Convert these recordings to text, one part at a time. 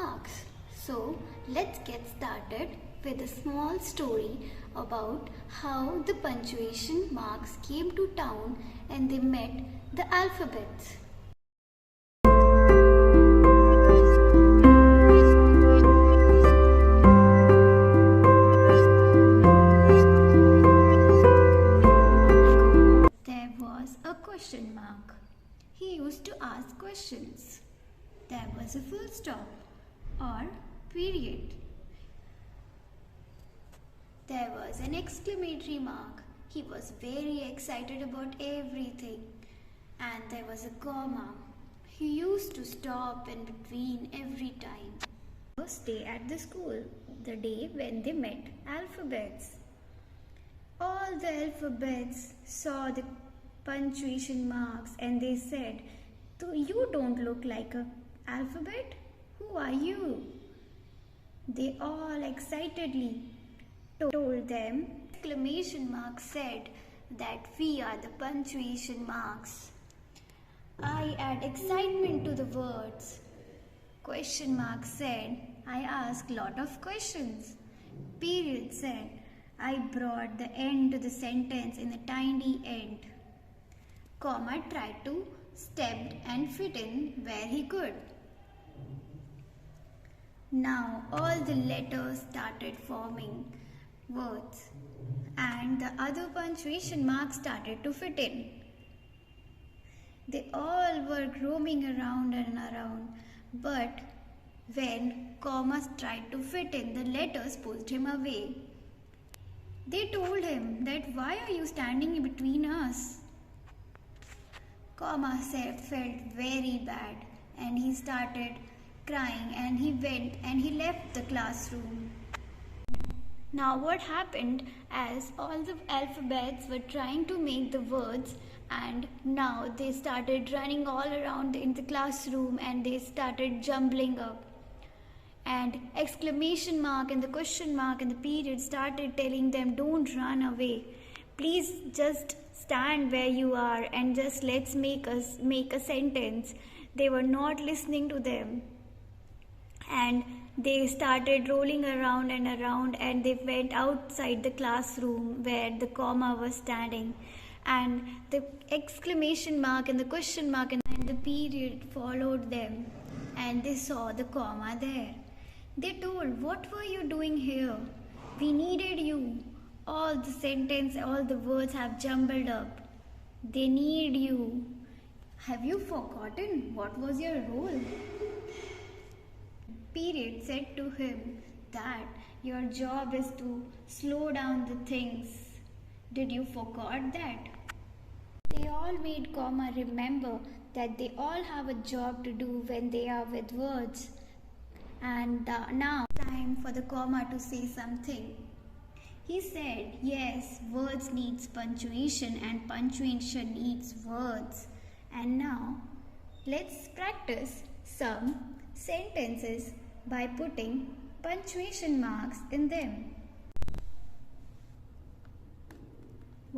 marks. So let's get started with a small story about how the punctuation marks came to town and they met the alphabets. There was a question mark. He used to ask questions. There was a full stop or period. There was an exclamatory mark. He was very excited about everything. And there was a comma. He used to stop in between every time. First day at the school, the day when they met alphabets. All the alphabets saw the punctuation marks and they said, "You don't look like an alphabet. Who are you?" They all excitedly told them. Exclamation mark said that we are the punctuation marks. I add excitement to the words. Question mark said, I ask lot of questions. Period said, I brought the end to the sentence in a tiny end. Comma tried to step and fit in where he could. Now all the letters started forming words and the other punctuation marks started to fit in. They all were roaming around and around, but when commas tried to fit in, the letters pushed him away. They told him that, "Why are you standing in between us?" Comma felt very bad and he started crying and he went and he left the classroom. Now what happened, as all the alphabets were trying to make the words, and now they started running all around in the classroom and they started jumbling up. And exclamation mark and the question mark and the period started telling them, "Don't run away. Please just stand where you are and just let's make a sentence." They were not listening to them. And they started rolling around and they went outside the classroom where the comma was standing. And the exclamation mark and the question mark and the period followed them and they saw the comma there. They told, "What were you doing here? We needed you. All the words have jumbled up. They need you. Have you forgotten what was your role?" Period said to him that your job is to slow down the things. Did you forget that? They all made comma remember that they all have a job to do when they are with words. And now time for the comma to say something. He said, "Yes, words needs punctuation and punctuation needs words." And now let's practice some sentences by putting punctuation marks in them.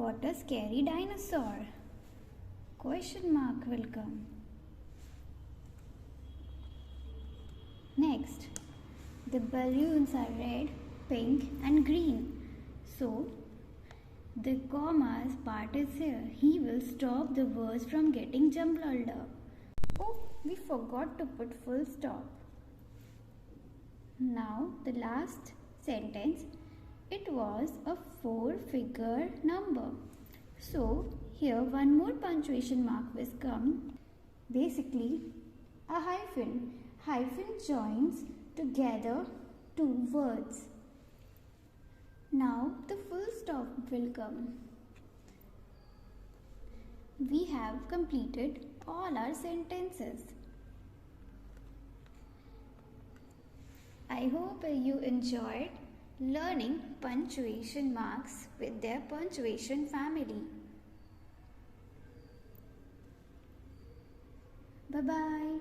What a scary dinosaur. Question mark will come. Next, the balloons are red, pink and green. So, the commas part is here. He will stop the words from getting jumbled up. Oh, we forgot to put full stop. Now, the last sentence, it was a 4-figure number. So, here one more punctuation mark will come. Basically, a hyphen. Hyphen joins together two words. Now, the full stop will come. We have completed all our sentences. I hope you enjoyed learning punctuation marks with their punctuation family. Bye-bye.